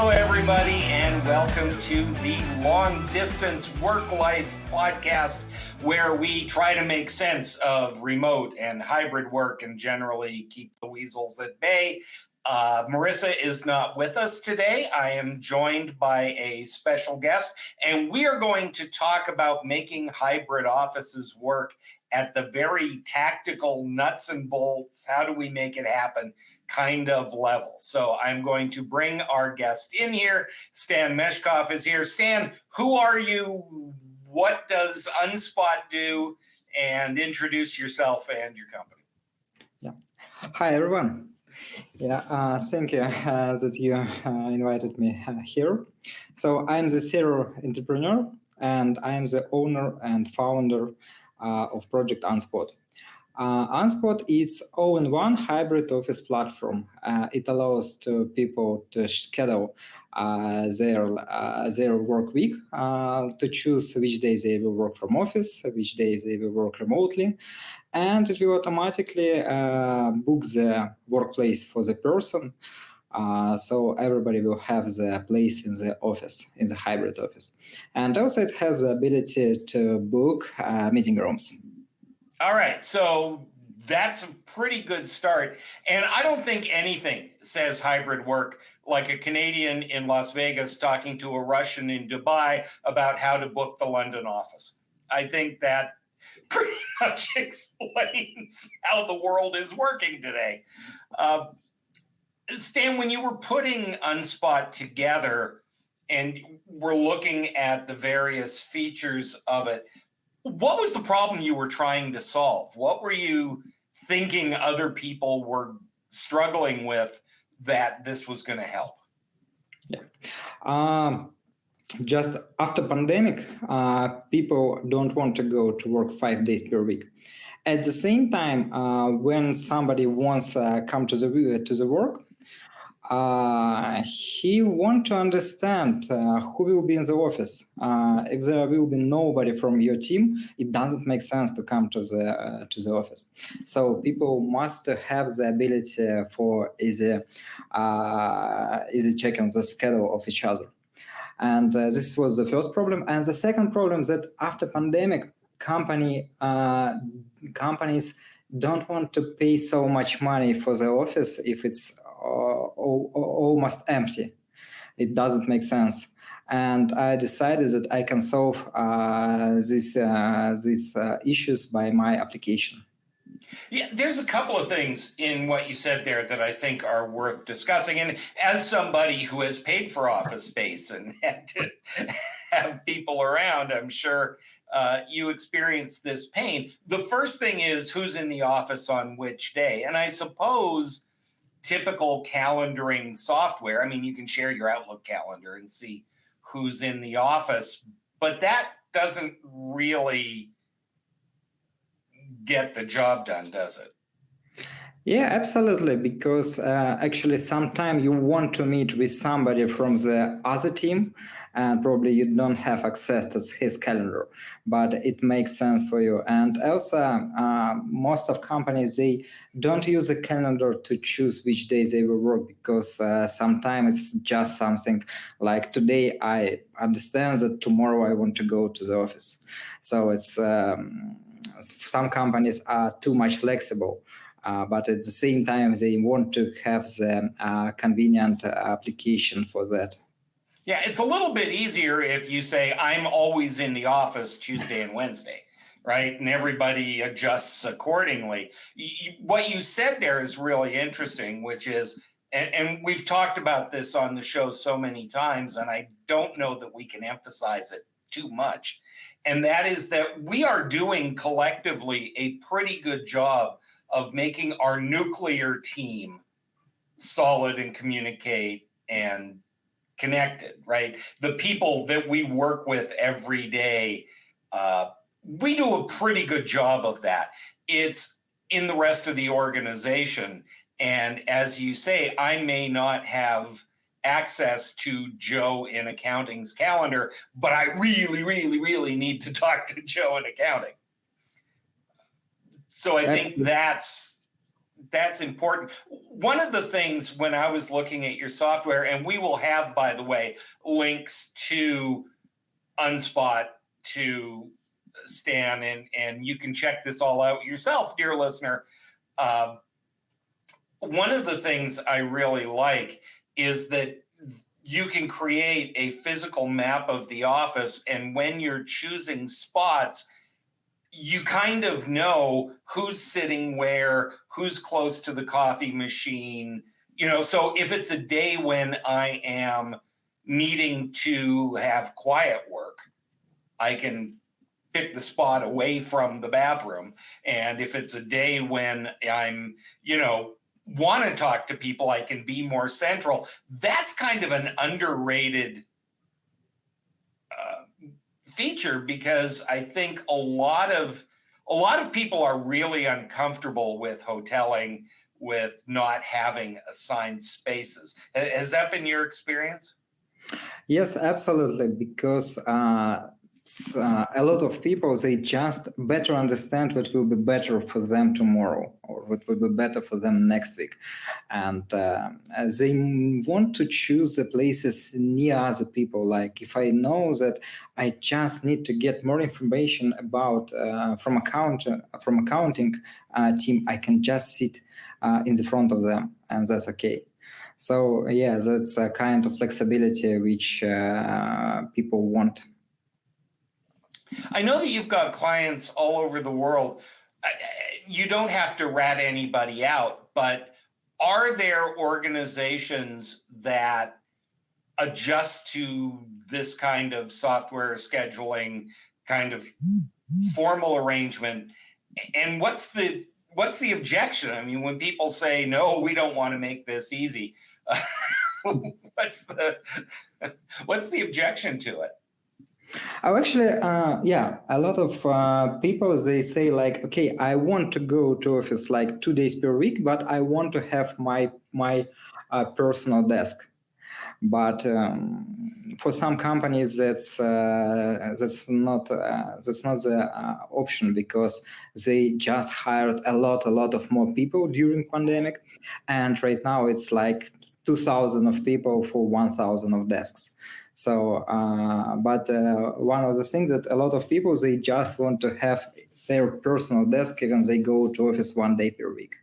Hello, everybody, and welcome to the Long Distance Work-Life podcast, where we try to make sense of remote and hybrid work and generally keep the weasels at bay. Marissa is not with us today. I am joined by a special guest, and we are going to talk about making hybrid offices work at the very tactical nuts and bolts, how do we make it happen kind of level. So I'm going to bring our guest in here. Stan Meshkov is here. Stan, who are you? What does Unspot do? And introduce yourself and your company. Yeah. Hi, everyone. Thank you that you invited me here. So I'm the serial entrepreneur, and I'm the owner and founder of Project Unspot. Unspot is all-in-one hybrid office platform. It allows to people to schedule their work week, to choose which days they will work from office, which days they will work remotely, and it will automatically book the workplace for the person. So everybody will have the place in the office, in the hybrid office. And also it has the ability to book meeting rooms. All right, so that's a pretty good start. And I don't think anything says hybrid work like a Canadian in Las Vegas talking to a Russian in Dubai about how to book the London office. I think that pretty much explains how the world is working today. Stan, when you were putting Unspot together and we're looking at the various features of it, what was the problem you were trying to solve? What were you thinking other people were struggling with that this was going to help? Just after pandemic, people don't want to go to work 5 days per week. At the same time, when somebody wants to come to the work, he wants to understand who will be in the office. If there will be nobody from your team, it doesn't make sense to come to the office. So people must have the ability for easy checking the schedule of each other. And this was the first problem. And the second problem is that after pandemic, companies don't want to pay so much money for the office if it's almost empty. It doesn't make sense. And I decided that I can solve these issues by my application. Yeah, there's a couple of things in what you said there that I think are worth discussing. And as somebody who has paid for office space and had to have people around, I'm sure you experience this pain. The first thing is who's in the office on which day. And I suppose typical calendaring software, I mean, you can share your Outlook calendar and see who's in the office, but that doesn't really get the job done, does it? Yeah, absolutely. Because actually, sometimes you want to meet with somebody from the other team, and probably you don't have access to his calendar, but it makes sense for you. And also, most of companies, they don't use a calendar to choose which days they will work, because sometimes it's just something like today I understand that tomorrow I want to go to the office. So it's some companies are too much flexible. But at the same time, they want to have the convenient application for that. Yeah, it's a little bit easier if you say, I'm always in the office Tuesday and Wednesday, right? And everybody adjusts accordingly. What you said there is really interesting, which is, and we've talked about this on the show so many times, and I don't know that we can emphasize it too much. And that is that we are doing collectively a pretty good job of making our nuclear team solid and communicate and connected, right? The people that we work with every day, we do a pretty good job of that. It's in the rest of the organization. And as you say, I may not have access to Joe in accounting's calendar, but I really, really, really need to talk to Joe in accounting. So I think that's that's important. One of the things when I was looking at your software, and we will have, by the way, links to Unspot, to Stan, and you can check this all out yourself, dear listener. One of the things I really like is that you can create a physical map of the office, and when you're choosing spots, you kind of know who's sitting where, who's close to the coffee machine. So if it's a day when I am needing to have quiet work, I can pick the spot away from the bathroom. And if it's a day when I'm, want to talk to people, I can be more central. That's kind of an underrated feature, because I think a lot of people are really uncomfortable with hoteling, with not having assigned spaces. Has that been your experience? Yes, absolutely, because a lot of people, they just better understand what will be better for them tomorrow, or what will be better for them next week, and they want to choose the places near other people. Like, if I know that I just need to get more information about from accounting team, I can just sit in the front of them, and that's okay. So yeah, that's a kind of flexibility which people want. I know that you've got clients all over the world. You don't have to rat anybody out, but are there organizations that adjust to this kind of software scheduling kind of formal arrangement? And what's the objection? I mean, when people say, no, we don't want to make this easy, what's the objection to it? Oh, actually, a lot of people, they say like, okay, I want to go to office like 2 days per week, but I want to have my personal desk. But for some companies, that's not the option, because they just hired a lot of more people during pandemic, and right now it's like 2,000 of people for 1,000 of desks. So, but one of the things that a lot of people, they just want to have their personal desk, even they go to office 1 day per week.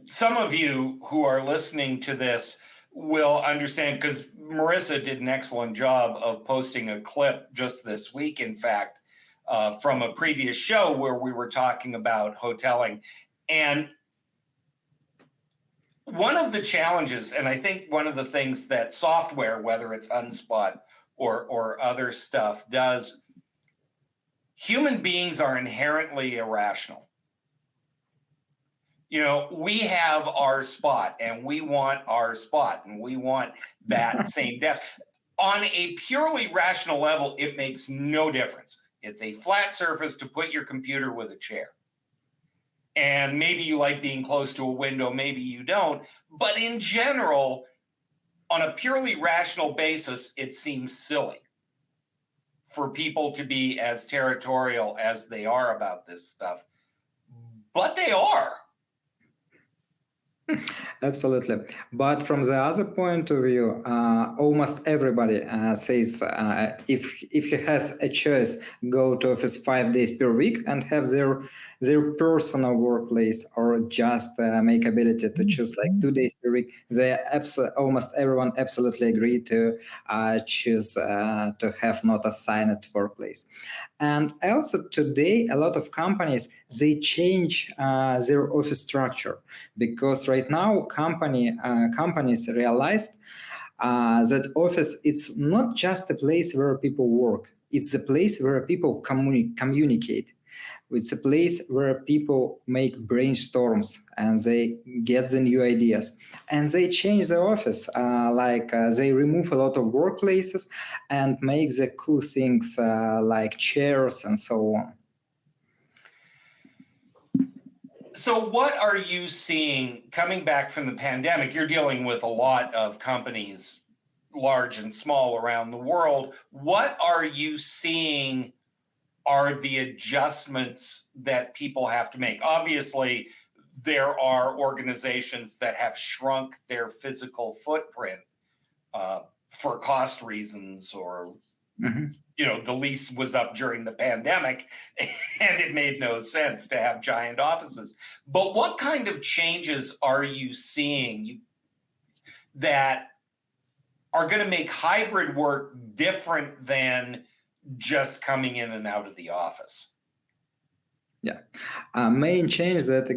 Some of you who are listening to this will understand, because Marissa did an excellent job of posting a clip just this week, in fact, from a previous show where we were talking about hoteling. And one of the challenges, and I think one of the things that software, whether it's Unspot or other stuff, does, human beings are inherently irrational. We have our spot, and we want our spot, and we want that same desk. On a purely rational level, it makes no difference. It's a flat surface to put your computer with a chair. And maybe you like being close to a window, maybe you don't. But in general, on a purely rational basis, it seems silly for people to be as territorial as they are about this stuff. But they are. Absolutely. But from the other point of view, almost everybody says if he has a choice, go to office 5 days per week and have their personal workplace, or just make ability to choose like 2 days per week. Almost everyone absolutely agree to choose to have not assigned workplace. And also today, a lot of companies, they change their office structure, because right now companies realized that office, it's not just a place where people work. It's a place where people communicate. It's a place where people make brainstorms and they get the new ideas, and they change the office. They remove a lot of workplaces and make the cool things like chairs and so on. So what are you seeing coming back from the pandemic? You're dealing with a lot of companies, large and small, around the world. What are you seeing are the adjustments that people have to make? Obviously, there are organizations that have shrunk their physical footprint for cost reasons, or the lease was up during the pandemic and it made no sense to have giant offices. But what kind of changes are you seeing that are going to make hybrid work different than just coming in and out of the office? Yeah, main change that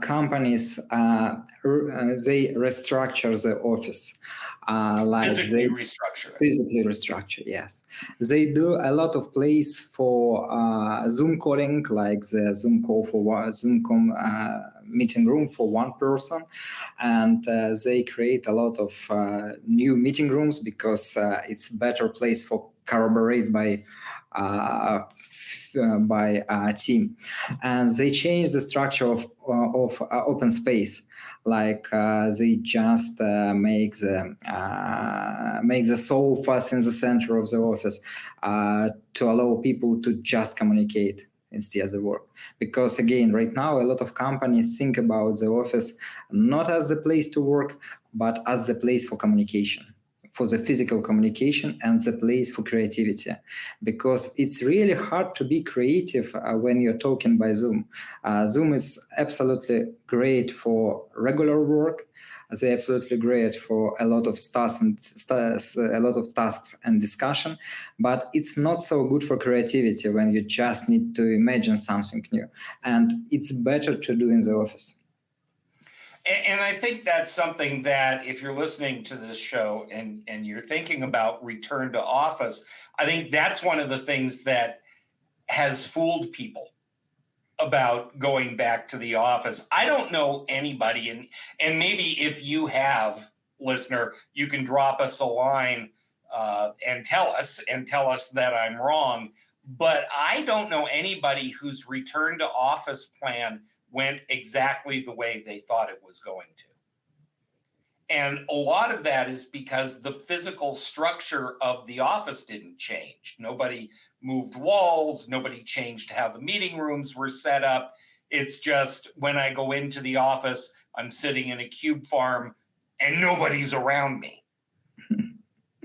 companies they restructure the office. Physically restructure it. Physically restructure, yes. They do a lot of place for Zoom calling, like the Zoom call for Zoom meeting room for one person, and they create a lot of new meeting rooms because it's better place for collaborate by team, and they change the structure of open space. Like they just make the sofas in the center of the office to allow people to just communicate instead of work. Because again, right now, a lot of companies think about the office not as the place to work, but as the place for communication, for the physical communication, and the place for creativity, because it's really hard to be creative when you're talking by Zoom. Zoom is absolutely great for regular work. They're absolutely great for a lot of tasks and discussion, but it's not so good for creativity when you just need to imagine something new. And it's better to do in the office. And I think that's something that if you're listening to this show and you're thinking about return to office, I think that's one of the things that has fooled people about going back to the office. I don't know anybody, and maybe if you have, listener, you can drop us a line and tell us that I'm wrong. But I don't know anybody whose return to office plan went exactly the way they thought it was going to. And a lot of that is because the physical structure of the office didn't change. Nobody moved walls, nobody changed how the meeting rooms were set up. It's just when I go into the office, I'm sitting in a cube farm and nobody's around me.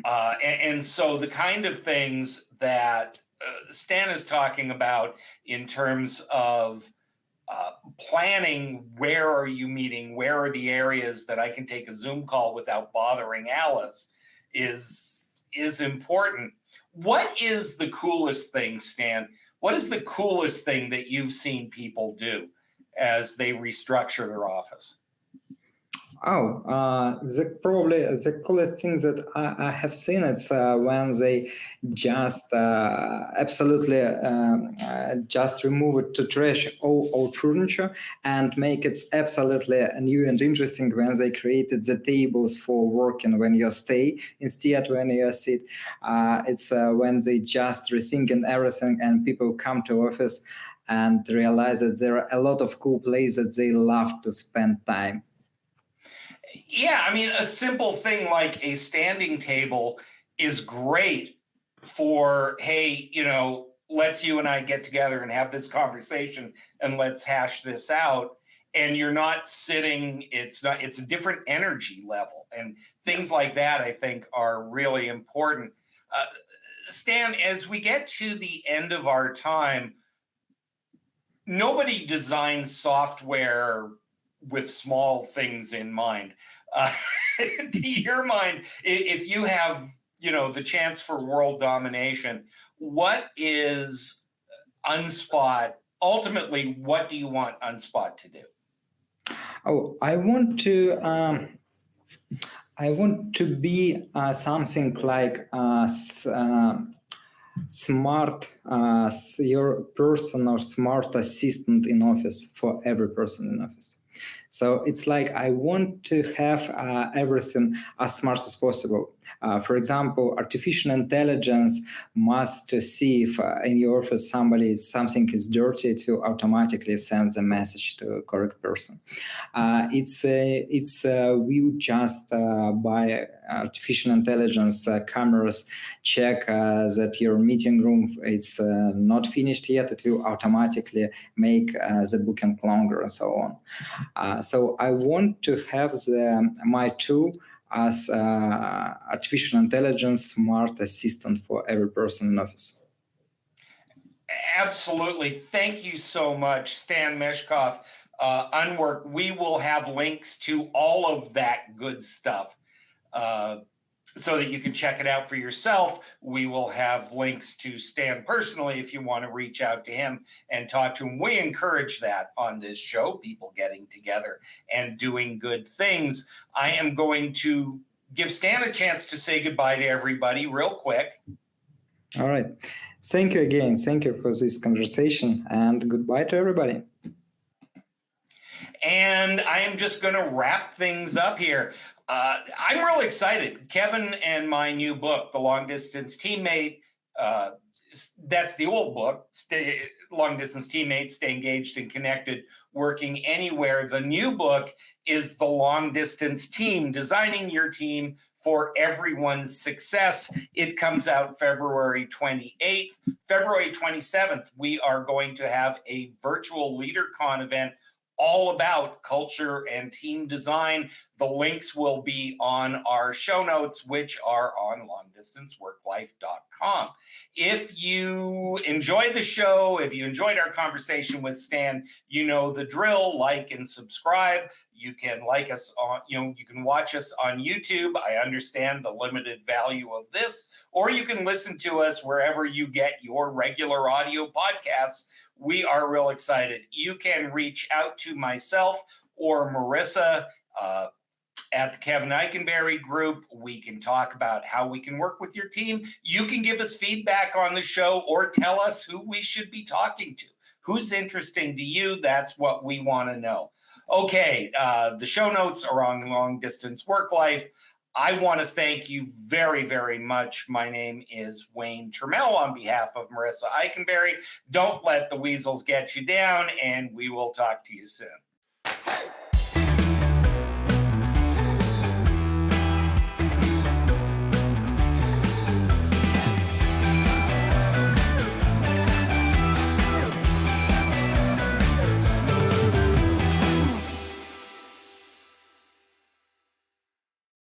And so the kind of things that Stan is talking about in terms of planning, where are you meeting, where are the areas that I can take a Zoom call without bothering Alice, is important. What is the coolest thing, Stan? What is the coolest thing that you've seen people do as they restructure their office? The coolest thing that I have seen, it's when they just absolutely just remove it to trash all old furniture and make it absolutely new and interesting when they created the tables for working when you stay instead when you sit. It's when they just rethinking everything and people come to office and realize that there are a lot of cool places that they love to spend time. Yeah, I mean, a simple thing like a standing table is great for, hey, let's you and I get together and have this conversation and let's hash this out. And you're not sitting, it's a different energy level. And things like that, I think, are really important. Stan, as we get to the end of our time, nobody designs software with small things in mind. To your mind, if you have, the chance for world domination, what is Unspot? Ultimately, what do you want Unspot to do? I want to be something like smart, your person or smart assistant in office for every person in office. So it's like I want to have everything as smart as possible. For example, artificial intelligence must see if in your office something is dirty, it will automatically send the message to the correct person. It's will just by artificial intelligence cameras check that your meeting room is not finished yet. It will automatically make the booking longer and so on. So I want to have my tool as artificial intelligence smart assistant for every person in office. Absolutely. Thank you so much, Stan Meshkov. Unwork, we will have links to all of that good stuff so that you can check it out for yourself. We will have links to Stan personally if you want to reach out to him and talk to him. We encourage that on this show, people getting together and doing good things. I am going to give Stan a chance to say goodbye to everybody real quick. All right. Thank you again. Thank you for this conversation, and goodbye to everybody. And I am just going to wrap things up here. I'm really excited. Kevin and my new book, The Long Distance Teammate, that's the old book, Long Distance Teammate, Stay Engaged and Connected, Working Anywhere. The new book is The Long Distance Team, Designing Your Team for Everyone's Success. It comes out February 28th. February 27th, we are going to have a virtual LeaderCon event all about culture and team design. The links will be on our show notes, which are on longdistanceworklife.com. If you enjoy the show, if you enjoyed our conversation with Stan, you know the drill. Like and subscribe. You can like us on, you can watch us on YouTube. I understand the limited value of this, or you can listen to us wherever you get your regular audio podcasts. We are real excited. You can reach out to myself or Marissa at the Kevin Eikenberry Group. We can talk about how we can work with your team. You can give us feedback on the show or tell us who we should be talking to. Who's interesting to you? That's what we want to know. Okay, the show notes are on Long Distance Work Life. I want to thank you very, very much. My name is Wayne Trammell on behalf of Marissa Eikenberry. Don't let the weasels get you down, and we will talk to you soon.